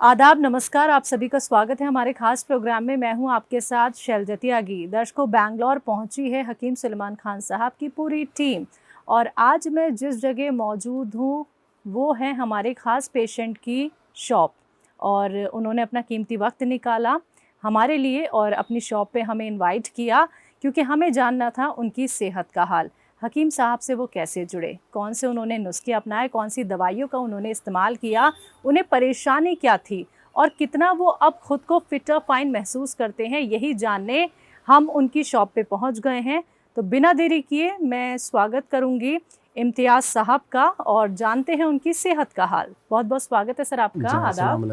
आदाब, नमस्कार। आप सभी का स्वागत है हमारे खास प्रोग्राम में। मैं हूं आपके साथ शैलजा त्यागी। दर्शकों, बैंगलोर पहुंची है हकीम सुलेमान खान साहब की पूरी टीम और आज मैं जिस जगह मौजूद हूं वो है हमारे खास पेशेंट की शॉप और उन्होंने अपना कीमती वक्त निकाला हमारे लिए और अपनी शॉप पे हमें इनवाइट किया क्योंकि हमें जानना था उनकी सेहत का हाल। हकीम साहब से वो कैसे जुड़े, कौन से उन्होंने नुस्खे अपनाए, कौन सी दवाइयों का उन्होंने इस्तेमाल किया, उन्हें परेशानी क्या थी और कितना वो अब खुद को फिट और फाइन महसूस करते हैं, यही जानने हम उनकी शॉप पे पहुंच गए हैं। तो बिना देरी किए मैं स्वागत करूंगी इम्तियाज़ साहब का और जानते हैं उनकी सेहत का हाल। बहुत बहुत स्वागत है सर आपका। आदाब।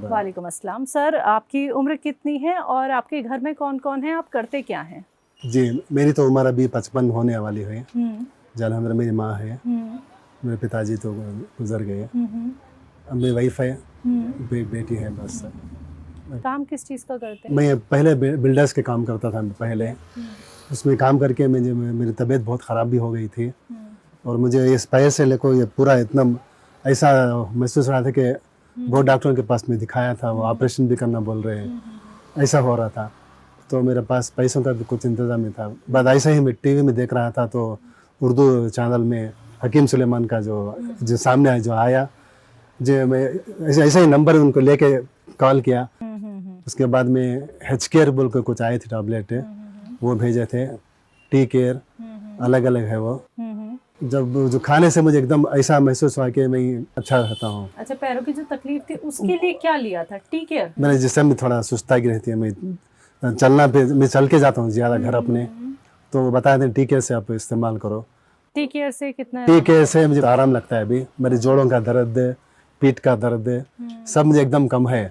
वालेकुम अस्सलाम। सर, आपकी उम्र कितनी है और आपके घर में कौन कौन है, आप करते क्या हैं? जी, मेरी तो उम्र अभी 55 होने वाली है। अल्हम्दुलिल्लाह मेरी माँ है, मेरे पिताजी तो गुजर गए। अब मेरी वाइफ है, बेटी है बस। काम किस चीज़ का करते हैं? मैं पहले बिल्डर्स के काम करता था पहले। उसमें काम करके मेरी तबीयत बहुत ख़राब भी हो गई थी और मुझे इस पैर से लेकर ये पूरा इतना ऐसा महसूस हो रहा था कि बहुत डॉक्टरों के पास में दिखाया था, वो ऑपरेशन भी करना बोल रहे हैं, ऐसा हो रहा था। तो मेरे पास पैसों का भी कुछ इंतज़ाम नहीं था। बाद ऐसा ही मैं टीवी में देख रहा था तो उर्दू चैनल में हकीम सुलेमान का जो सामने जो आया, जो मैं ऐसा ही नंबर उनको लेके कॉल किया। उसके बाद में हेच केयर बोल के कुछ आए थे टैबलेट, वो भेजे थे। टी केयर अलग अलग है वो। जब जो खाने से मुझे एकदम ऐसा महसूस हुआ कि मैं अच्छा रहता हूँ। अच्छा, पैरों की जो तकलीफ थी उसके लिए क्या लिया था? Tea care? मैंने जिसम में थोड़ा सुस्ताई रहती है, मैं चलना पे मैं चल के जाता हूँ ज़्यादा घर अपने, तो वो बताया थे टी केयर से आप इस्तेमाल करो। टी केयर से कितना? टी केयर से मुझे आराम लगता है। अभी मेरे जोड़ों का दर्द, पीठ का दर्द सब मुझे एकदम कम है।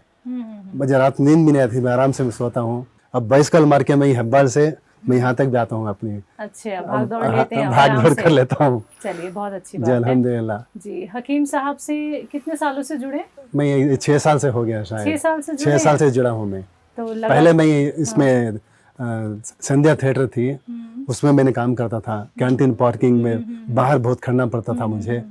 मुझे रात नींद भी नहीं आती, मैं आराम से मैं सोता हूँ। अब बाइसिकल मार के मैं हब्बाल से मैं यहाँ तक भी आता हूँ अपनी। अच्छा, भाग दौड़ लेते हैं? भाग दौड़ कर लेता हूँ। चलिए, बहुत अच्छी जी बात है। अल्हम्दुलिल्लाह। जी, हकीम साहब से कितने सालों से जुड़े? मैं 6 साल से हो गया शायद। 6 साल से जुड़े? 6 साल से जुड़ा हूँ मैं। तो पहले मैं इसमें संध्या थिएटर थी, उसमें मैंने काम करता था। कैंटीन पार्किंग में बाहर बहुत खड़ना पड़ता था मुझे,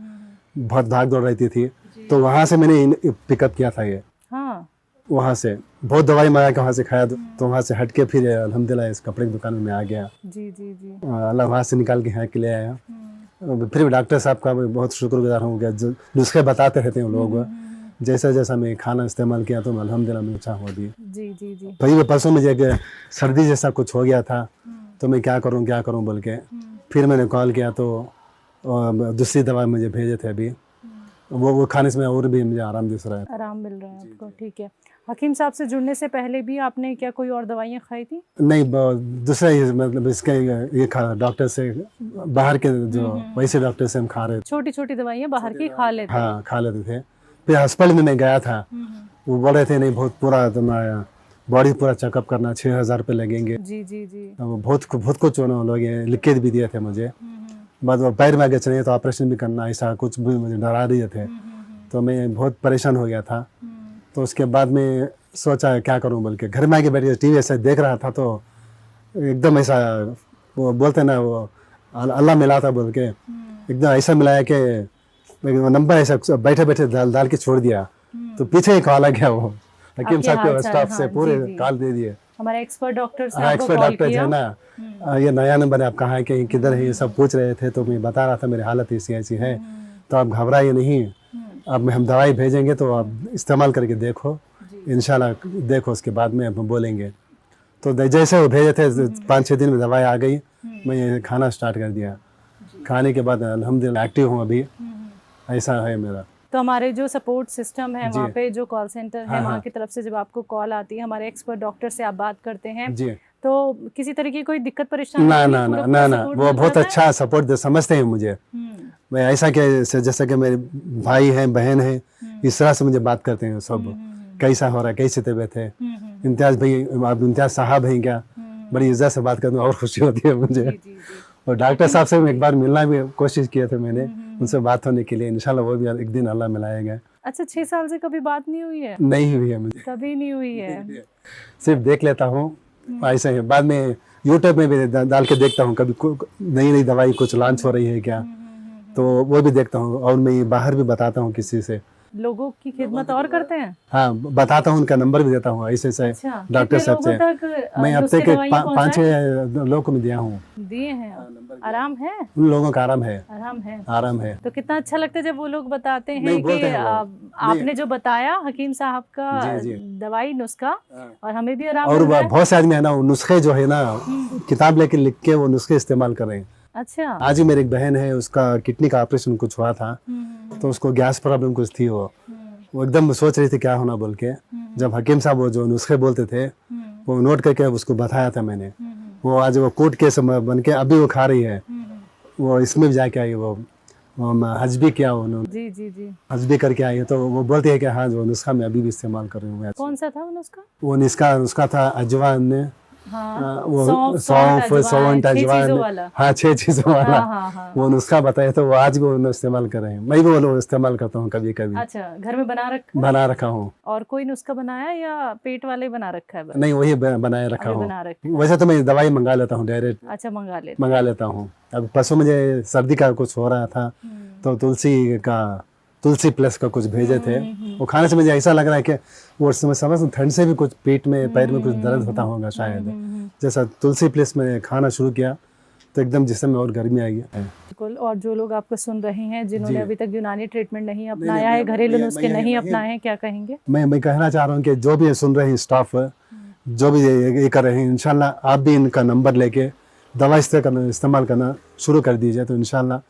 बहुत भाग दौड़ रहती थी। तो वहाँ से मैंने पिकअप किया था ये। हाँ, वहाँ से बहुत दवाई मंगा के वहाँ से खाया, तो वहाँ से हट के फिर अल्हम्दुलिल्लाह इस कपड़े की दुकान में आ गया। जी जी जी। अल्लाह वहाँ से निकाल के यहाँ के ले आया। फिर डॉक्टर साहब का मैं बहुत शुक्रगुजार हूँ कि जो नुस्खे बताते रहते हैं लोग, जैसा जैसा मैं खाना इस्तेमाल किया तो अल्हम्दुलिल्लाह मैं अच्छा हो गई। जी जी जी। वही परसों मुझे सर्दी जैसा कुछ हो गया था, तो मैं क्या करूं बोल के फिर मैंने कॉल किया तो दूसरी दवा मुझे भेजे थे अभी, वो खाने से और भी मुझे आराम दिख रहा है। आराम मिल रहा है आपको? ठीक है। हकीम साहब से जुड़ने से पहले भी आपने क्या कोई और दवाइयाँ खाई थी? नहीं, दूसरा ही मतलब इसके ये खा डॉक्टर से, बाहर के जो वैसे डॉक्टर से हम खा रहे थे। छोटी छोटी दवाइयाँ बाहर की खा लेते? हाँ, खा लेते थे। फिर हॉस्पिटल में मैं गया था, वो बोल रहे थे नहीं बहुत पूरा तुम्हारा बॉडी पूरा चेकअप करना, 6,000 रुपये लगेंगे। जी जी जी। बहुत कुछ लोग लिख के भी दिए थे मुझे। बाद वो पैर में आगे चले तो ऑपरेशन भी करना, ऐसा कुछ भी मुझे डरा दिए थे। तो मैं बहुत परेशान हो गया था। तो उसके बाद में सोचा क्या करूं बोल के, घर में आके बैठ के टीवी ऐसा देख रहा था तो एकदम ऐसा वो बोलते ना वो अल्लाह मिला था बोल के, एकदम ऐसा मिलाया कि नंबर ऐसा बैठे बैठे डाल के छोड़ दिया। तो पीछे ही कॉल आ गया, वो हकीम साहब के स्टाफ से पूरे कॉल दे दिए। हमारे एक्सपर्ट डॉक्टर से हाँ, एक्सपर्ट डॉक्टर है ना, ये नया नंबर है, आप कहाँ के किधर है, ये सब पूछ रहे थे। तो मैं बता रहा था मेरी हालत ऐसी ऐसी है, तो आप घबराइए नहीं, अब हम दवाई भेजेंगे तो आप इस्तेमाल करके देखो, इंशाल्लाह देखो, उसके बाद में हम बोलेंगे। तो जैसे वो भेजे थे 5-6 दिन में दवाई आ गई, मैं ये खाना स्टार्ट कर दिया। खाने के बाद अल्हम्दुलिल्लाह एक्टिव हूँ अभी, ऐसा है मेरा। तो हमारे जो सपोर्ट सिस्टम है वहाँ पे, जो कॉल सेंटर है वहाँ की तरफ से जब आपको कॉल आती है, हमारे एक्सपर्ट डॉक्टर से आप बात करते हैं जी, तो किसी तरह की कोई दिक्कत परेशानी? ना ना ना ना ना, वो बहुत अच्छा सपोर्ट दे, समझते हैं मुझे। मैं ऐसा कि जैसा कि मेरे भाई हैं, बहन हैं, इस तरह से मुझे बात करते हैं सब, कैसा हो रहा है, कैसी तबीयत है। इम्तियाज़ भाई, आप इम्तियाज़ साहब हैं क्या, बड़ी इज्जत से बात करते हैं और खुशी होती है मुझे। और डॉक्टर साहब से एक बार मिलना भी कोशिश किया था मैंने, उनसे बात होने के लिए, इंशाल्लाह वो भी एक दिन अल्लाह मिलाएगा। अच्छा, 6 साल से कभी बात नहीं हुई है? नहीं हुई है मुझे, कभी नहीं हुई है। सिर्फ देख लेता हूँ ऐसे ही, बाद में यूट्यूब में भी डाल के देखता हूँ, कभी नई नई दवाई कुछ लॉन्च हो रही है क्या, तो वो भी देखता हूँ। और मैं बाहर भी बताता हूँ किसी से, लोगों की खिदमत और करते हैं? हाँ, बताता हूँ, उनका नंबर भी देता हूँ ऐसे से अच्छा, डॉक्टर कितने साहब से। लोगों तक मैं अब नुस्खे तक दवाइयाँ 5-6 लोगों को मैं दिया हूँ। दिए हैं? आराम है? उन लोगों का आराम है, आराम है। आराम है। तो कितना अच्छा लगता है जब वो लोग बताते हैं नहीं, कि बोलते हैं वो। आपने जो बताया हकीम साहब का जी, जी। दवाई नुस्खा, हाँ। और हमें भी आराम और मिल रहा है। बहुत से आदमी है ना, वो नुस्खे जो है ना, किताब लेके लिख के वो नुस्खे इस्तेमाल कर रहे हैं। अच्छा। आज ही मेरी एक बहन है, उसका किडनी का ऑपरेशन कुछ हुआ था, तो उसको गैस प्रॉब्लम कुछ थी। वो एकदम सोच रही थी क्या होना बोल के। जब हकीम साहब वो जो नुस्खे बोलते थे वो नोट करके उसको बताया था मैंने। वो आज वो कोर्ट केस बन के अभी वो खा रही है। वो इसमें भी जाके आई, वो हज भी किया उन्होंने, जी जी जी। हज भी करके आई है। तो वो बोलती है कि हाँ, जो नुस्खा मैं अभी भी इस्तेमाल कर रही हूँ। कौन सा था वो नुस्खा? वो नुस्खा था अजवान, हाँ, वो सौंफ, सौंफ, सौंठ, 6 चीजों अजवान, वाला। हाँ 6 चीज़ों वाला। हाँ हाँ हाँ। वो नुस्खा बताया तो वो आज भी वो इस्तेमाल कर रहे हैं। मैं भी वो इस्तेमाल करता हूँ कभी कभी। अच्छा, घर में बना रखा हूँ। और कोई नुस्खा बनाया या पेट वाले बना रखा है बस? नहीं, वही बनाए रखा अभी हूँ। बना रखा है। वैसे तो मैं दवाई मंगा लेता हूँ डायरेक्ट, अच्छा, मंगा लेता हूँ। अब परसों मुझे सर्दी का कुछ हो रहा था, तो तुलसी प्लस का कुछ भेजे थे। वो खाने से मुझे ऐसा लग रहा है कि वो समय समझ ठंड से भी कुछ पेट में पैर में कुछ दर्द होता होगा शायद। जैसा तुलसी प्लस मैंने खाना शुरू किया तो एकदम जिस्म में और गर्मी आई है। बिल्कुल। और जो लोग आपको सुन रहे हैं जिन्होंने जी। अभी तक यूनानी ट्रीटमेंट नहीं अपनाया है, घरेलू नुस्खे नहीं अपनाए हैं, क्या कहेंगे? मैं कहना चाह रहा हूँ कि जो भी सुन रहे हैं स्टाफ, जो भी ये कर रहे हैं, इंशाल्लाह आप भी इनका नंबर लेके दवा इस्तेमाल करना शुरू कर दीजिए। तो इंशाल्लाह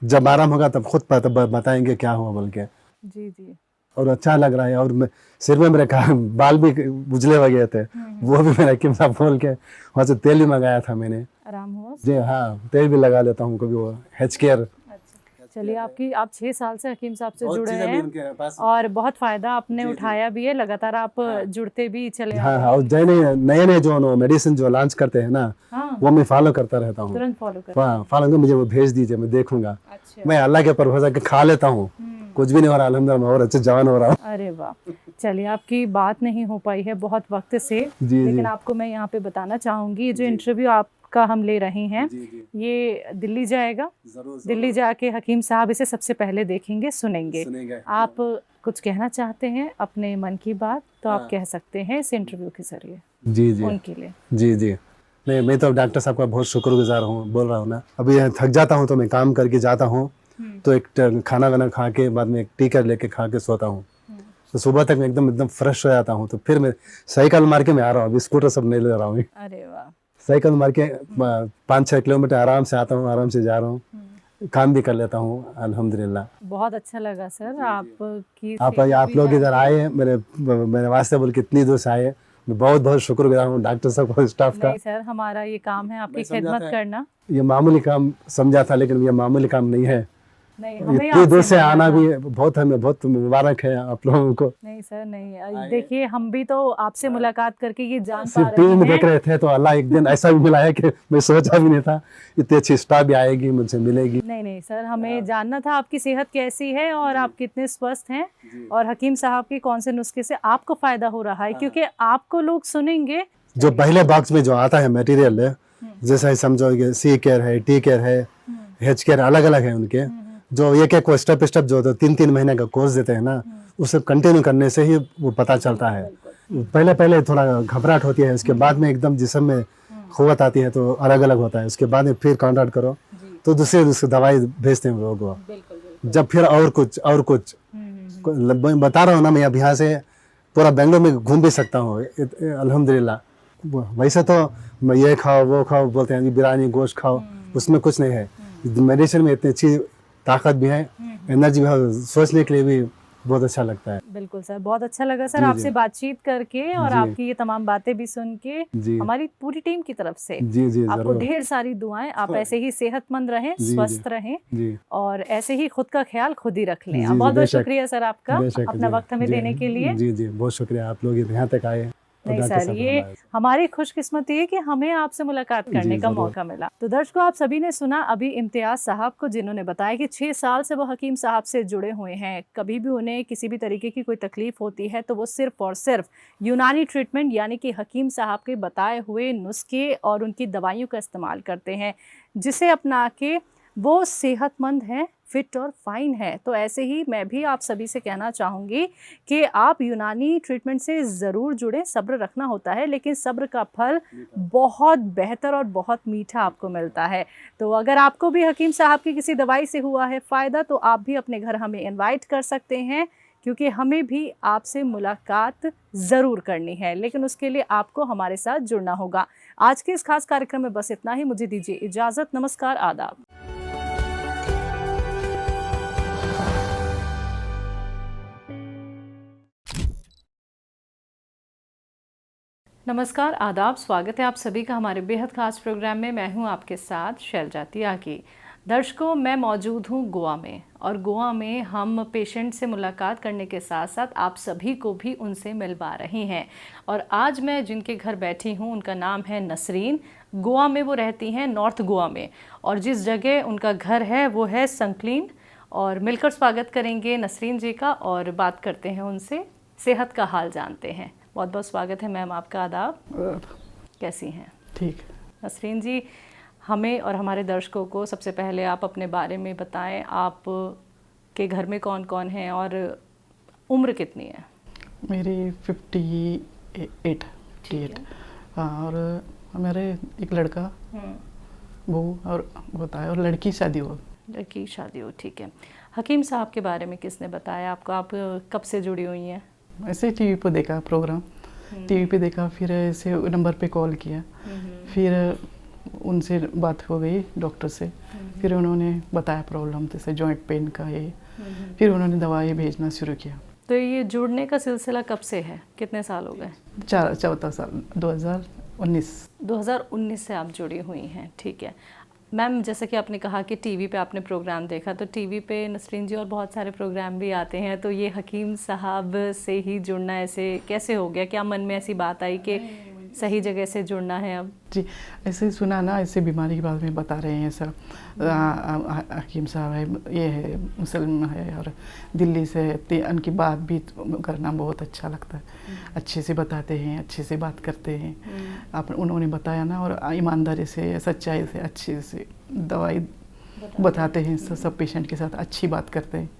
जब आराम होगा तब खुद बताएंगे क्या हुआ बोल के। जी जी। और अच्छा लग रहा है। और सिर में मेरे बाल भी उजले हो गए थे, वो भी मेरा हकीम साहब बोल के वहाँ से तेल भी मंगाया था मैंने। आराम हुआ? जी हाँ, तेल भी लगा लेता हूँ कभी, वो हेच केयर। चलिए, आप 6 साल से हकीम साहब से जुड़े हैं और बहुत फायदा आपने उठाया भी है, लगातार आप जुड़ते भी चले हाँ हाँ। और नए जो मेडिसिन जो लॉन्च करते हैं ना, वो मैं फॉलो करता रहता हूँ। तुरंत फॉलो कर। फॉलो मुझे वो भेज दीजिए, मैं देखूंगा। अच्छा। मैं अल्लाह के ऊपर भरोसा के खा लेता हूँ, कुछ भी नहीं हो रहा, अल्हम्दुलिल्लाह और अच्छे जवान हो रहा हूँ। अरे वाह। चलिए, आपकी बात नहीं हो पाई है बहुत वक्त से, जी, लेकिन आपको मैं यहाँ पे बताना चाहूँगी, जो इंटरव्यू आपका हम ले रहे हैं, ये दिल्ली जाएगा। दिल्ली जाके हकीम साहब इसे सबसे पहले देखेंगे, सुनेंगे। आप कुछ कहना चाहते हैं अपने मन की बात, तो आप कह सकते हैं इस इंटरव्यू के जरिए। जी जी उनके लिए। जी जी। नहीं, मैं तो डॉक्टर साहब का बहुत शुक्रगुजार हूँ, बोल रहा हूँ ना। अभी थक जाता हूँ तो मैं काम करके जाता हूँ, तो एक खाना वाना खा के बाद में एक टीकर लेके खा के सोता हूँ। तो सुबह तक मैं एकदम फ्रेश हो जाता हूँ। तो फिर मैं साइकिल मार के मैं आ रहा हूँ, अभी स्कूटर सब नहीं ले रहा हूँ। अरे वाह। साइकिल मार के 5-6 किलोमीटर आराम से आता हूँ, आराम से जा रहा हूँ, काम भी कर लेता हूँ अल्हम्दुलिल्लाह। बहुत अच्छा लगा सर आपकी। आप लोग इधर आए, मेरे वास्ते बोल के इतनी दूर से आए, मैं बहुत बहुत शुक्रगुजार हूँ डॉक्टर साहब और स्टाफ का। नहीं सर, हमारा ये काम है आपकी खिदमत करना। ये मामूली काम समझा था, लेकिन ये मामूली काम नहीं है। नहीं, इतनी दूर से आना भी हमें बहुत मुबारक है आप लोगों को। नहीं सर, नहीं, देखिए हम भी तो आपसे मुलाकात करके ये जान पा सिर्फ रहे टीवी में हैं। देख रहे थे, तो अल्लाह एक दिन ऐसा भी मिला है कि मैं सोचा भी नहीं था इतनी अच्छी स्टाफ भी आएगी, मुझसे मिलेगी। नहीं सर, हमें जानना था आपकी सेहत कैसी है और आप कितने स्वस्थ हैं, और हकीम साहब के कौन से नुस्खे से आपको फायदा हो रहा है, क्योंकि आपको लोग सुनेंगे। जो पहले बॉक्स में जो आता है मटेरियल है, जैसा समझो सी केयर है, टी केयर है, हेच केयर, अलग अलग है उनके। जो एक स्टेप जो 3-3 महीने का कोर्स देते हैं ना, उसे कंटिन्यू करने से ही वो पता चलता है। पहले थोड़ा घबराहट होती है, उसके बाद में एकदम जिस्म में क़ुव्वत आती है, तो अलग अलग होता है। उसके बाद में फिर कॉन्टैक्ट करो तो दूसरे दवाई भेजते हैं लोग को। जब फिर और कुछ बता रहा हूँ ना, मैं अब यहाँ से पूरा बेंगलोर में घूम भी सकता हूँ अल्हम्दुलिल्लाह। वैसे तो मैं ये खाओ वो खाओ बोलते हैं, बिरयानी गोश्त खाओ, उसमें कुछ नहीं है। मेडिसिन में इतनी अच्छी ताकत भी है, एनर्जी भी है, सोचने के लिए भी बहुत अच्छा लगता है। बिल्कुल सर, बहुत अच्छा लगा सर आपसे बातचीत करके, और आपकी ये तमाम बातें भी सुन के हमारी पूरी टीम की तरफ से आपको ढेर सारी दुआएं। आप ऐसे ही सेहतमंद रहें, स्वस्थ रहें, और ऐसे ही खुद का ख्याल खुद ही रख लें। बहुत बहुत शुक्रिया सर आपका अपना वक्त हमें देने के लिए। जी जी, बहुत शुक्रिया, आप लोग यहाँ तक आए। नहीं सर, ये हमारी खुशकिस्मती है कि हमें आपसे मुलाकात करने का मौका मिला। तो दर्शकों, आप सभी ने सुना अभी इम्तियाज साहब को, जिन्होंने बताया कि 6 साल से वो हकीम साहब से जुड़े हुए हैं। कभी भी उन्हें किसी भी तरीके की कोई तकलीफ होती है तो वो सिर्फ और सिर्फ यूनानी ट्रीटमेंट यानी कि हकीम साहब के बताए हुए नुस्खे और उनकी दवाइयों का इस्तेमाल करते हैं, जिसे अपना के वो सेहतमंद हैं, फिट और फाइन है। तो ऐसे ही मैं भी आप सभी से कहना चाहूँगी कि आप यूनानी ट्रीटमेंट से ज़रूर जुड़ें। सब्र रखना होता है, लेकिन सब्र का फल बहुत बेहतर और बहुत मीठा आपको मिलता है। तो अगर आपको भी हकीम साहब की किसी दवाई से हुआ है फ़ायदा, तो आप भी अपने घर हमें इनवाइट कर सकते हैं, क्योंकि हमें भी आपसे मुलाकात ज़रूर करनी है, लेकिन उसके लिए आपको हमारे साथ जुड़ना होगा। आज के इस खास कार्यक्रम में बस इतना ही। मुझे दीजिए इजाज़त। नमस्कार, आदाब। नमस्कार, आदाब। स्वागत है आप सभी का हमारे बेहद खास प्रोग्राम में। मैं हूं आपके साथ शैलजाती आगी। दर्शकों, मैं मौजूद हूं गोवा में, और गोवा में हम पेशेंट से मुलाकात करने के साथ साथ आप सभी को भी उनसे मिलवा रहे हैं। और आज मैं जिनके घर बैठी हूं उनका नाम है नसरीन। गोवा में वो रहती हैं, नॉर्थ गोवा में, और जिस जगह उनका घर है वो है संकलीन। और मिलकर स्वागत करेंगे नसरीन जी का और बात करते हैं उनसे, सेहत का हाल जानते हैं। बहुत बहुत स्वागत है मैम आपका। आदाब। कैसी हैं? ठीक। नसरीन जी, हमें और हमारे दर्शकों को सबसे पहले आप अपने बारे में बताएं। आप के घर में कौन कौन है और उम्र कितनी है? मेरी 58 और मेरे एक लड़का, बहू और होता है, और लड़की शादी हो। लड़की शादी हो, ठीक है। हकीम साहब के बारे में किसने बताया आपको? आप कब से जुड़ी हुई हैं? ऐसे टीवी पे देखा प्रोग्राम, टीवी पे देखा, फिर ऐसे नंबर पे कॉल किया, फिर उनसे बात हो गई डॉक्टर से, फिर उन्होंने बताया प्रॉब्लम जैसे जॉइंट पेन का ये, फिर उन्होंने दवाई भेजना शुरू किया। तो ये जुड़ने का सिलसिला कब से है? कितने साल हो गए? चौथा साल, 2019 से आप जुड़ी हुई हैं, ठीक है। मैम, जैसा कि आपने कहा कि टीवी पे आपने प्रोग्राम देखा, तो टीवी पे नसरीन जी और बहुत सारे प्रोग्राम भी आते हैं, तो ये हकीम साहब से ही जुड़ना ऐसे कैसे हो गया? क्या मन में ऐसी बात आई कि सही जगह से जुड़ना है अब? जी, ऐसे सुना ना, ऐसे बीमारी के बारे में बता रहे हैं सब। हकीम साहब है, ये है, मुसलमान है, और दिल्ली से है। उनकी बात भी करना बहुत अच्छा लगता है। अच्छे से बताते हैं, अच्छे से बात करते हैं। आप उन्होंने बताया ना, और ईमानदारी से, सच्चाई से, अच्छे से दवाई बताते हैं। सब पेशेंट के साथ अच्छी बात करते हैं।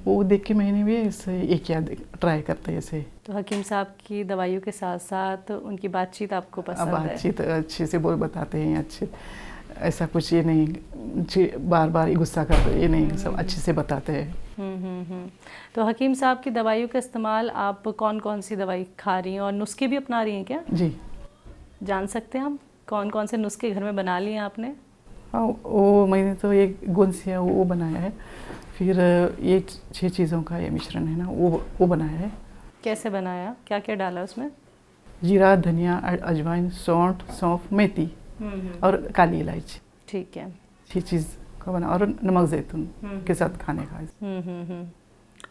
वो देख के मैंने भी ऐसे एक या ट्राई करते हैं ऐसे। तो हकीम साहब की दवाइयों के साथ साथ उनकी बातचीत आपको पसंद है? बातचीत अच्छे से बोल बताते हैं, अच्छे, ऐसा कुछ ये नहीं बार बार गुस्सा करते, ये नहीं, सब अच्छे से बताते हैं। तो हकीम साहब की दवाइयों का इस्तेमाल आप कौन कौन सी दवाई खा रही हैं, और नुस्खे भी अपना रही हैं क्या? जी। जान सकते हैं हम कौन कौन से नुस्खे घर में बना लिए आपने? हाँ, वो मैंने तो एक गुनसिया वो बनाया है, फिर ये 6 चीज़ों का ये मिश्रण है ना, वो बनाया है। कैसे बनाया? क्या क्या डाला उसमें? जीरा, धनिया, अजवाइन, सौंफ, मेथी और काली इलायची। ठीक है। 6 चीज़ का बना, और नमक जैतून के साथ खाने का।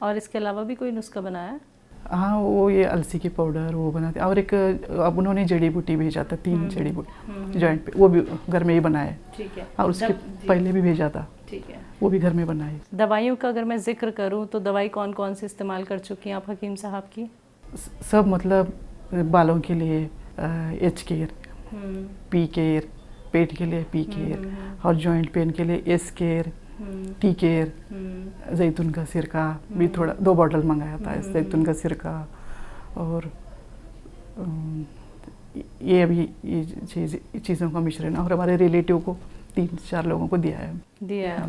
और इसके अलावा भी कोई नुस्खा बनाया? हाँ, वो ये अलसी की पाउडर वो बनाते, और एक अब उन्होंने जड़ी बूटी भेजा था, 3 जड़ी बूटी जॉइंट पे, वो भी घर में ही बनाए। ठीक है। और उसके पहले भी भेजा था। ठीक है। वो भी घर में बनाए। दवाइयों का अगर मैं जिक्र करूँ तो दवाई कौन कौन सी इस्तेमाल कर चुकी हैं आप हकीम साहब की? सब, मतलब बालों के लिए एच केयर, पी केयर, पेट के लिए पी केयर, और जॉइंट पेन के लिए एस केयर, टी केयर, जैतून का सिरका भी थोड़ा 2 बॉटल मंगाया था, जैतून का सिरका। और ये अभी ये चीज़ों का मिश्रण, और हमारे रिलेटिव को 3-4 लोगों को दिया है,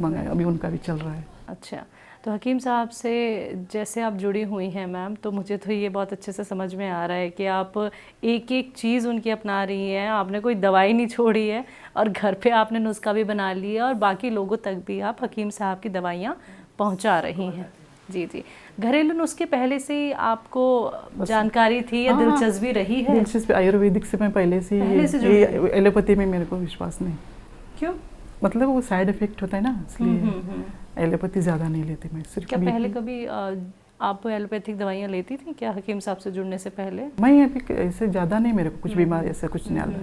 मंगाया, अभी उनका भी चल रहा है। अच्छा, तो हकीम साहब से जैसे आप जुड़ी हुई हैं मैम, तो मुझे तो ये बहुत अच्छे से समझ में आ रहा है कि आप एक एक चीज़ उनकी अपना रही हैं। आपने कोई दवाई नहीं छोड़ी है, और घर पे आपने नुस्खा भी बना लिया, और बाकी लोगों तक भी आप हकीम साहब की दवाइयाँ पहुँचा रही हैं। जी जी। घरेलू नुस्खे पहले से ही आपको जानकारी थी या दिलचस्पी रही है? दिलचस्पी आयुर्वेदिक से मैं पहले से एलोपैथी में मेरे को विश्वास नहीं। क्यों? मतलब वो साइड इफेक्ट होता है ना, इसलिए एलोपैथी ज़्यादा नहीं लेती मैं। सिर्फ क्या पहले कभी आप एलोपैथिक दवाइयाँ लेती थी क्या हकीम साहब से जुड़ने से पहले? मैं अभी ऐसे ज़्यादा नहीं, मेरे को कुछ बीमारी ऐसा कुछ नहीं आ रहा।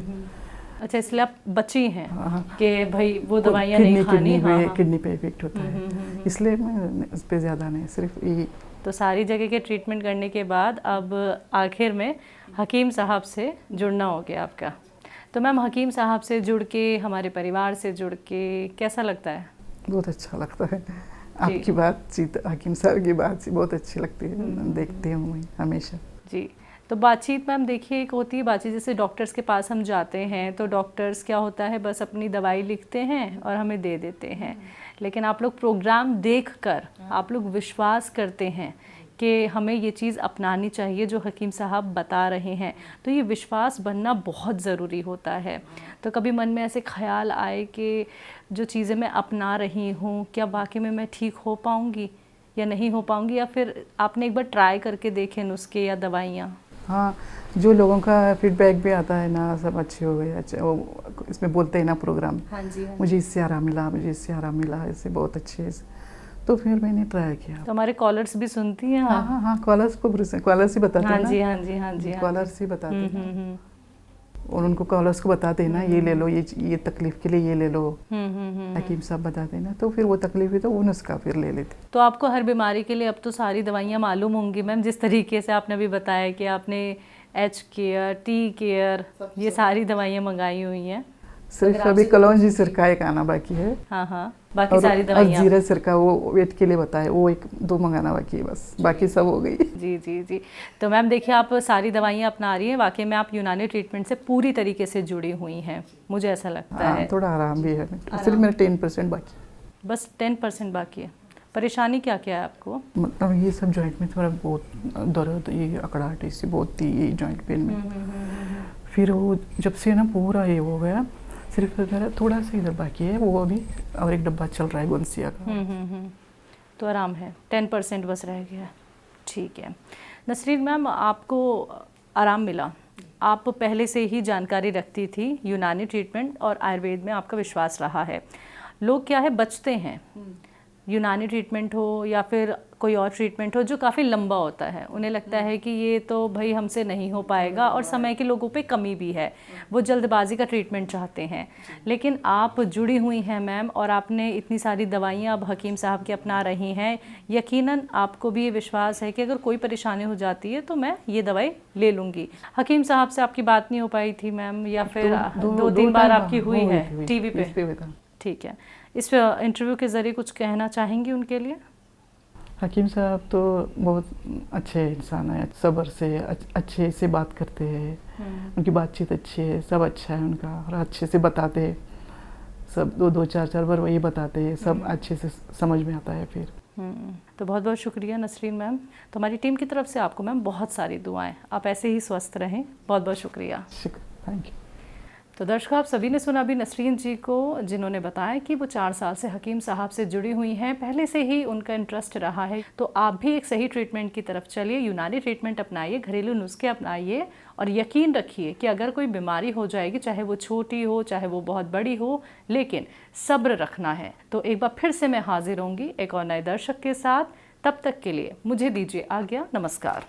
अच्छा, इसलिए आप बची हैं कि भाई वो दवाइयाँ नहीं खानी? किडनी पे इफेक्ट होता है, इसलिए मैं उस पर ज़्यादा नहीं, सिर्फ ये। तो सारी जगह के ट्रीटमेंट करने के बाद अब आखिर में हकीम साहब से जुड़ना हो गया आपका। तो मैम, हकीम साहब से जुड़ के, हमारे परिवार से जुड़ के कैसा लगता है? बहुत अच्छा लगता है। आपकी बातचीत हकीम साहब की बातचीत बहुत अच्छी लगती है, देखती हूँ मैं हमेशा। जी, तो बातचीत मैम देखिए एक होती है बातचीत, जैसे डॉक्टर्स के पास हम जाते हैं तो डॉक्टर्स क्या होता है बस अपनी दवाई लिखते हैं और हमें दे देते हैं, लेकिन आप लोग प्रोग्राम देखकर आप लोग विश्वास करते हैं कि हमें ये चीज़ अपनानी चाहिए जो हकीम साहब बता रहे हैं, तो ये विश्वास बनना बहुत ज़रूरी होता है। तो कभी मन में ऐसे ख्याल आए कि जो चीज़ें मैं अपना रही हूँ क्या वाकई में मैं ठीक हो पाऊँगी या नहीं हो पाऊँगी, या फिर आपने एक बार ट्राई करके देखे नुस्खे या दवाइयाँ? हाँ, जो लोगों का फीडबैक भी आता है ना, सब अच्छे हो गए, अच्छे वो इसमें बोलते हैं ना प्रोग्राम, हाँ जी, हाँ जी। मुझे इससे आराम मिला, मुझे इससे आराम मिला, इससे बहुत अच्छे से, तो फिर मैंने ट्राई किया। तो हमारे कॉलर्स भी सुनती हैं? हाँ हाँ हाँ, कॉलर्स ही बताते हैं हाँ ना। जी, हाँ जी, हाँ जी, कॉलर्स ही बताते हैं और उनको कॉलर्स को बताते हैं ना, ये ले लो, ये तकलीफ के लिए ये ले लो, हकीम साहब बताते हैं ना, तो फिर वो तकलीफ है तो वो नुस्खा फिर ले लेते। तो आपको हर बीमारी के लिए अब तो सारी दवाइयाँ मालूम होंगी मैम, जिस तरीके से आपने अभी बताया कि आपने एच केयर, टी केयर, ये सारी दवाइयाँ मंगाई हुई हैं। सिर्फ अभी कलौंजी सिर का एक आना बाकी है। हाँ हाँ, बाकी सारी दवाइयाँ। जीरा सिर का वो वेट के लिए बताए, वो 1-2 मंगाना बाकी है बस, बाकी सब हो गई। जी जी जी, तो मैम देखिए आप सारी दवाइयाँ अपना रही हैं, वाकई में आप यूनानी ट्रीटमेंट से पूरी तरीके से जुड़ी हुई हैं, मुझे ऐसा लगता है। थोड़ा आराम भी है, सिर्फ मेरा 10% बाकी, बस 10% बाकी है। परेशानी क्या क्या है आपको? मतलब ये सब जॉइंट में थोड़ा बहुत दर्द, ये अकड़ाहट इससे बहुत थी ये जॉइंट पेन में। फिर वो जब से ना पूरा ये हो गया, सिर्फ मेरा थोड़ा सा इधर बाकी है, वो अभी और एक डब्बा चल रहा है गोंसिया का। तो आराम है, 10% बस रह गया। ठीक है नसरीन मैम, आपको आराम मिला, आप पहले से ही जानकारी रखती थी यूनानी ट्रीटमेंट और आयुर्वेद में आपका विश्वास रहा है। लोग क्या है बचते हैं, यूनानी ट्रीटमेंट हो या फिर कोई और ट्रीटमेंट हो जो काफ़ी लंबा होता है, उन्हें लगता है कि ये तो भाई हमसे नहीं हो पाएगा, और समय की लोगों पे कमी भी है, वो जल्दबाजी का ट्रीटमेंट चाहते हैं। लेकिन आप जुड़ी हुई हैं मैम, और आपने इतनी सारी दवाइयाँ अब हकीम साहब की अपना रही हैं, यकीनन आपको भी ये विश्वास है कि अगर कोई परेशानी हो जाती है तो मैं ये दवाई ले लूँगी। हकीम साहब से आपकी बात नहीं हो पाई थी मैम, या फिर 2-3 बार आपकी हुई है टीवी पे? ठीक है, इस इंटरव्यू के ज़रिए कुछ कहना चाहेंगी उनके लिए? हकीम साहब तो बहुत अच्छे इंसान है, सब्र से अच्छे से बात करते हैं, उनकी बातचीत अच्छी है, सब अच्छा है उनका, और अच्छे से बताते हैं, सब 2-2, 4-4 बार वही बताते हैं, सब अच्छे से समझ में आता है फिर। तो बहुत बहुत शुक्रिया नसरीन मैम, तो हमारी टीम की तरफ से आपको मैम बहुत सारी दुआएं, आप ऐसे ही स्वस्थ रहें, बहुत बहुत शुक्रिया। Thank you. तो दर्शकों, आप सभी ने सुना अभी नसरीन जी को, जिन्होंने बताया कि वो 4 साल से हकीम साहब से जुड़ी हुई हैं, पहले से ही उनका इंटरेस्ट रहा है। तो आप भी एक सही ट्रीटमेंट की तरफ चलिए, यूनानी ट्रीटमेंट अपनाइए, घरेलू नुस्खे अपनाइए, और यकीन रखिए कि अगर कोई बीमारी हो जाएगी, चाहे वो छोटी हो चाहे वो बहुत बड़ी हो, लेकिन सब्र रखना है। तो एक बार फिर से मैं हाजिर होंगी एक और नए दर्शक के साथ, तब तक के लिए मुझे दीजिए आज्ञा, नमस्कार।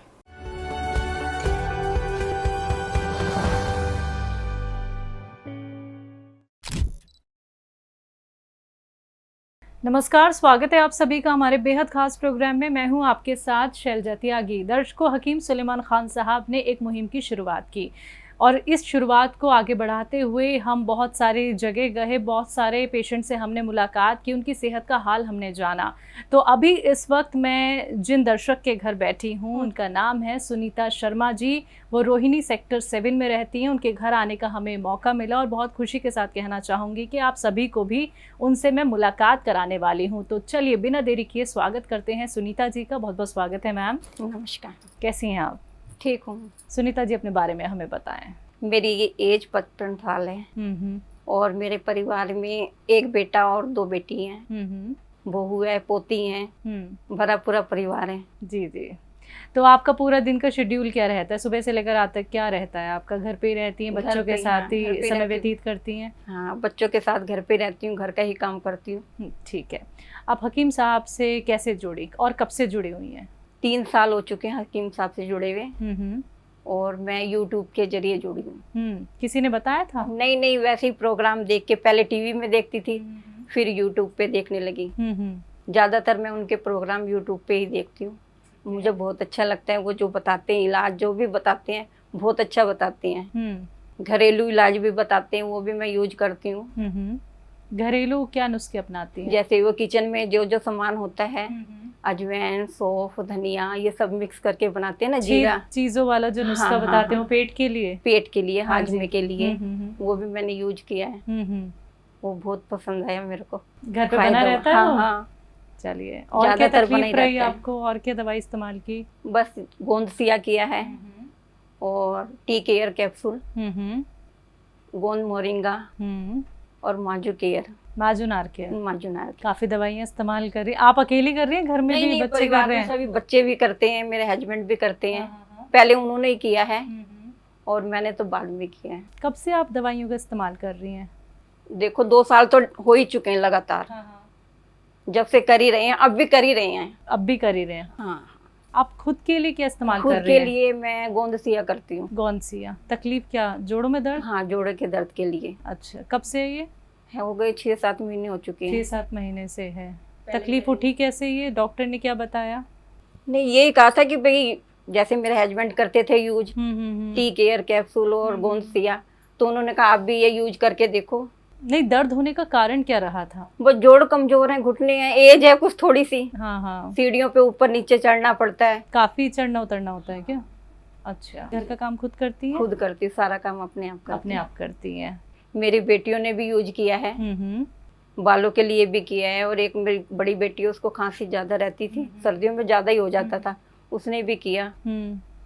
नमस्कार, स्वागत है आप सभी का हमारे बेहद खास प्रोग्राम में। मैं हूं आपके साथ शैलजती आगी। दर्शकों, हकीम सुलेमान खान साहब ने एक मुहिम की शुरुआत की, और इस शुरुआत को आगे बढ़ाते हुए हम बहुत सारी जगह गए, बहुत सारे पेशेंट से हमने मुलाकात की, उनकी सेहत का हाल हमने जाना। तो अभी इस वक्त मैं जिन दर्शक के घर बैठी हूँ, उनका नाम है सुनीता शर्मा जी। वो रोहिणी सेक्टर 7 में रहती हैं। उनके घर आने का हमें मौका मिला, और बहुत खुशी के साथ कहना चाहूँगी कि आप सभी को भी उनसे मैं मुलाकात कराने वाली हूँ। तो चलिए बिना देरी किए स्वागत करते हैं सुनीता जी का। बहुत बहुत स्वागत है मैम। नमस्कार। कैसी हैं आप? ठीक हूँ। सुनीता जी, अपने बारे में हमें बताएं। मेरी एज 55 साल है और मेरे परिवार में एक बेटा और 2 बेटी हैं, बहू है, पोती हैं, भरा पूरा परिवार है। जी जी। तो आपका पूरा दिन का शेड्यूल क्या रहता है? सुबह से लेकर रात तक क्या रहता है आपका? घर पे ही रहती हैं, बच्चों के साथ ही समय व्यतीत करती हैं? हाँ, बच्चों के साथ घर पे रहती हूँ, घर का ही काम करती हूँ। ठीक है। आप हकीम साहब से कैसे जुड़ी और कब से जुड़ी हुई हैं? 3 साल हो चुके हैं हकीम साहब से जुड़े हुए, और मैं यूट्यूब के जरिए जुड़ी हूँ। किसी ने बताया था? नहीं, वैसे ही प्रोग्राम देख के, पहले टीवी में देखती थी, फिर यूट्यूब पे देखने लगी। ज़्यादातर मैं उनके प्रोग्राम यूट्यूब पे ही देखती हूँ। मुझे बहुत अच्छा लगता है, वो जो बताते हैं, इलाज जो भी बताते हैं बहुत अच्छा बताते हैं। घरेलू इलाज भी बताते हैं, वो भी मैं यूज करती हूँ। घरेलू क्या नुस्खे अपनाती हैं? जैसे वो किचन में जो जो सामान होता है, अजवाइन, सौंफ, धनिया, ये सब मिक्स करके बनाते हैं ना, जीरा। चीजों वाला जो नुस्खा हाँ, बताते हैं हाँ, वो पेट के लिए? पेट के लिए, हाँ हाजमे जी। के लिए, वो भी मैंने यूज किया है। वो बहुत पसंद आया मेरे को। घर पे फायदा बना हुआ। रहता है हाँ, वो? हाँ। चलिए, और क्या ज्यादातर बना तकलीफ ही रही रहता है। आपको, और क्या दवाई इस्तेमाल की? बस गोंदसिया किया है, और टी केयर कैप्सूल, गोंद मोरिंगा, और माजू केयर, माजुनार के? माजूनार। काफी दवाइयाँ इस्तेमाल कर रही हैं। आप अकेली कर रही हैं, घर में नहीं भी नहीं, बच्चे कर परिवार रहे में हैं? सभी बच्चे भी करते हैं, मेरे हस्बैंड भी करते हैं। पहले उन्होंने ही किया है, और मैंने तो बाद में किया है। कब से आप दवाइयों का इस्तेमाल कर रही हैं? देखो 2 साल तो हो ही चुके हैं लगातार, जब से कर ही रहे हैं, अब भी कर ही रहे हैं। अब भी कर ही रहे हैं? हाँ, आप खुद के लिए क्या इस्तेमाल खुद कर रही के हैं? लिए मैं गोंदसिया करती हूँ। गोंदसिया। तकलीफ क्या, जोड़ों में दर्द? हाँ, जोड़े के दर्द के लिए अच्छा, कब से है ये? है, हो गए 6-7 महीने हो चुके हैं। 6-7 महीने से है। तकलीफ उठी कैसे, ये डॉक्टर ने क्या बताया? नहीं, यही कहा था कि भाई जैसे मेरे हस्बैंड करते थे यूज टी केयर कैप्सूल और गोंदसिया, तो उन्होंने कहा आप भी ये यूज करके देखो। नहीं, दर्द होने का कारण क्या रहा था? वो जोड़ कमजोर हैं, घुटने हैं, एज है कुछ थोड़ी सी, हाँ, सीढ़ियों पे ऊपर नीचे चढ़ना पड़ता है। काफी चढ़ना उतरना होता है क्या? अच्छा, घर का काम खुद करती हैं? खुद करती, सारा काम अपने आप करती। अपने आप करती हैं। मेरी बेटियों ने भी यूज किया है, बालों के लिए भी किया है, और एक मेरी बड़ी बेटी है, उसको खांसी ज्यादा रहती थी, सर्दियों में ज्यादा ही हो जाता था, उसने भी किया,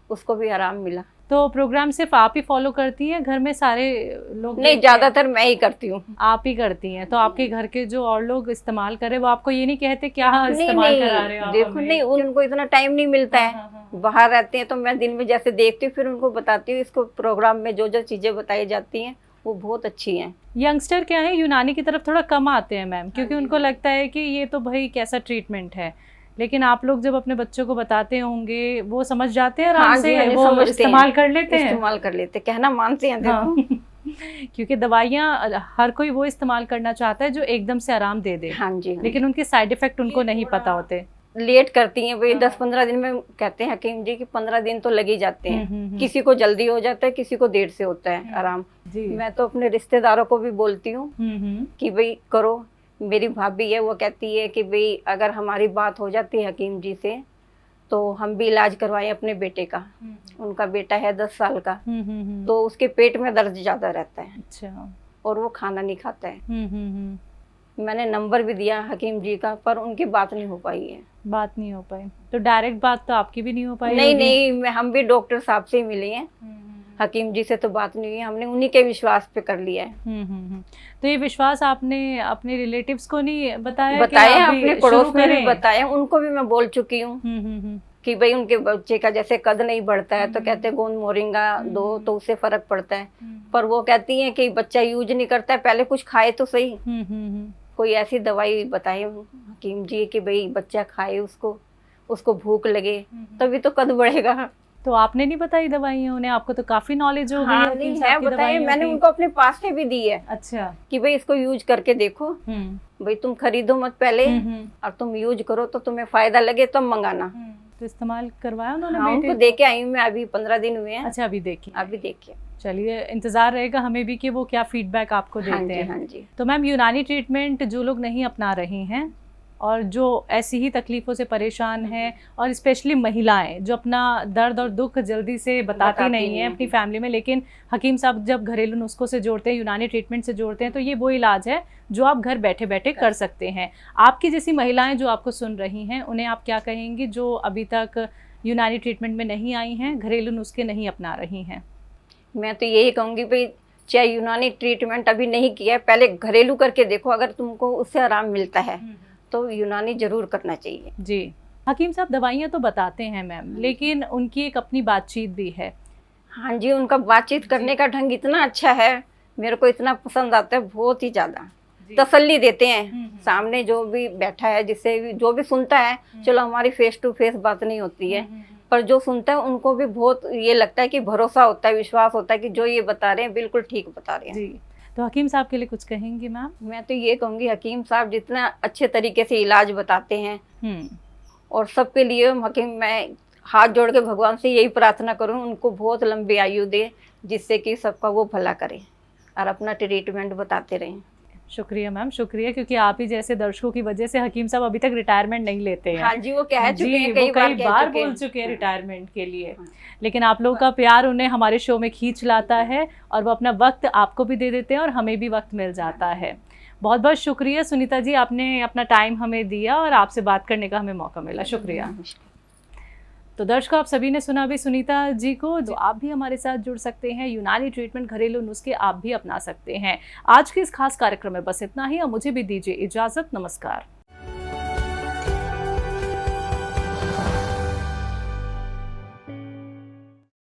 उसको भी आराम मिला। तो प्रोग्राम सिर्फ आप ही फॉलो करती हैं, घर में सारे लोग? नहीं, ज्यादातर मैं ही करती हूँ। आप ही करती हैं? तो आपके घर के जो और लोग इस्तेमाल करें, वो आपको ये नहीं कहते क्या नहीं इस्तेमाल करा रहे हो नहीं, आप देखो हमें? नहीं, उनको इतना टाइम नहीं मिलता है, बाहर रहते हैं, तो मैं दिन में जैसे देखती हूँ, फिर उनको बताती हूँ, इसको प्रोग्राम में जो जो चीजें बताई जाती हैं वो बहुत अच्छी हैं। यंगस्टर क्या है, यूनानी की तरफ थोड़ा कम आते हैं मैम, क्योंकि उनको लगता है कि ये तो भाई कैसा ट्रीटमेंट है, लेकिन आप लोग जब अपने बच्चों को बताते होंगे, वो समझ जाते हैं आराम से, वो समझते इस्तेमाल हैं, कर लेते हैं? इस्तेमाल कर लेते, कहना मानते हैं। हाँ। देखो क्योंकि दवाइयाँ हर कोई वो इस्तेमाल करना चाहता है जो एकदम से आराम दे दे, हाँ जी, हाँ। लेकिन उनके साइड इफेक्ट उनको नहीं पता होते। लेट करती हैं भाई, 10-15 दिन में कहते हैं हकीम जी कि 15 दिन तो लग ही जाते हैं। किसी को जल्दी हो जाता है, किसी को देर से होता है आराम। जी। मैं तो अपने रिश्तेदारों को भी बोलती हूँ कि भाई करो। मेरी भाभी है, वो कहती है कि भाई अगर हमारी बात हो जाती है हकीम जी से, तो हम भी इलाज करवाएं अपने बेटे का। उनका बेटा है 10 साल का, तो उसके पेट में दर्द ज्यादा रहता है। अच्छा। और वो खाना नहीं खाता है। मैंने नंबर भी दिया हकीम जी का, पर उनकी बात नहीं हो पाई है। बात नहीं हो पाई, तो डायरेक्ट बात तो आपकी भी नहीं हो पाई? नहीं नहीं, हम भी डॉक्टर साहब से ही मिले हैं, हकीम जी से तो बात नहीं हुई, हमने उन्हीं के विश्वास पे कर लिया है। तो ये विश्वास आपने अपने रिलेटिव्स को नहीं बताया? बताया, अपने पड़ोस में भी बताया, उनको भी मैं बोल चुकी हूँ कि भाई उनके बच्चे का जैसे कद नहीं बढ़ता है, तो कहते हैं गोंद मोरिंगा दो, तो उससे फर्क पड़ता है। पर वो कहती हैं कि बच्चा यूज नहीं करता है, पहले कुछ खाए तो सही, कोई ऐसी दवाई बताए हकीम जी कि भाई बच्चा खाए, उसको भूख लगे, तभी तो कद बढ़ेगा। तो आपने नहीं बताई दवाइयाँ उन्हें? आपको तो काफी नॉलेज हो गई हाँ, नहीं है, बताइए, मैंने उनको अपने पास से भी दी है। अच्छा। कि भाई इसको यूज करके देखो, भाई तुम खरीदो मत पहले, और तुम यूज करो, तो तुम्हें फायदा लगे तब मंगाना। तो इस्तेमाल करवाया उन्होंने? हाँ, उनको दे के आई हूँ मैं, अभी 15 दिन हुए हैं। अच्छा, अभी देखिए? अभी देखिए। चलिए, इंतजार रहेगा हमें भी कि वो क्या फीडबैक आपको देते हैं। हाँ जी। तो मैम, यूनानी ट्रीटमेंट जो लोग नहीं अपना रही हैं और जो ऐसी ही तकलीफ़ों से परेशान हैं, और स्पेशली महिलाएं जो अपना दर्द और दुख जल्दी से बताती नहीं हैं अपनी फैमिली में, लेकिन हकीम साहब जब घरेलू नुस्खों से जोड़ते हैं, यूनानी ट्रीटमेंट से जोड़ते हैं, तो ये वो इलाज है जो आप घर बैठे बैठे कर सकते हैं। आपकी जैसी महिलाएं जो आपको सुन रही हैं, उन्हें आप क्या कहेंगी जो अभी तक यूनानी ट्रीटमेंट में नहीं आई हैं, घरेलू नुस्खे नहीं अपना रही हैं? मैं तो यही कहूँगी भाई, चाहे यूनानी ट्रीटमेंट अभी नहीं किया है, पहले घरेलू करके देखो, अगर तुमको उससे आराम मिलता है तो यूनानी जरूर करना चाहिए। जी। हकीम साहब दवाइयाँ तो बताते हैं मैम, लेकिन उनकी एक अपनी बातचीत भी है। हाँ जी, उनका बातचीत करने का ढंग इतना अच्छा है, मेरे को इतना पसंद आता है, बहुत ही ज्यादा तसल्ली देते हैं। सामने जो भी बैठा है, जिससे जो भी सुनता है, चलो हमारी फेस टू फेस बात नहीं होती है, पर जो सुनता है उनको भी बहुत ये लगता है कि भरोसा होता है, विश्वास होता है कि जो ये बता रहे हैं बिल्कुल ठीक बता रहे हैं। जी। तो हकीम साहब के लिए कुछ कहेंगी मैम? मैं तो ये कहूँगी, हकीम साहब जितना अच्छे तरीके से इलाज बताते हैं, और सबके लिए हकीम, मैं हाथ जोड़ के भगवान से यही प्रार्थना करूँ, उनको बहुत लंबी आयु दे, जिससे कि सबका वो भला करे और अपना ट्रीटमेंट बताते रहें। शुक्रिया मैम, शुक्रिया, क्योंकि आप ही जैसे दर्शकों की वजह से हकीम साहब अभी तक रिटायरमेंट नहीं लेते हैं। हाँ जी, वो कह चुके हैं, वो कई बार बोल चुके हैं रिटायरमेंट के लिए, हाँ। लेकिन आप लोगों का प्यार उन्हें हमारे शो में खींच लाता है और वो अपना वक्त आपको भी दे देते हैं और हमें भी वक्त मिल जाता है। बहुत बहुत शुक्रिया सुनीता जी, आपने अपना टाइम हमें दिया और आपसे बात करने का हमें मौका मिला, शुक्रिया। तो दर्शकों, आप सभी ने सुना भी सुनीता जी को, जो आप भी हमारे साथ जुड़ सकते हैं। यूनानी ट्रीटमेंट, घरेलू नुस्खे आप भी अपना सकते हैं। आज के इस खास कार्यक्रम में बस इतना ही, और मुझे भी दीजिए इजाज़त। नमस्कार।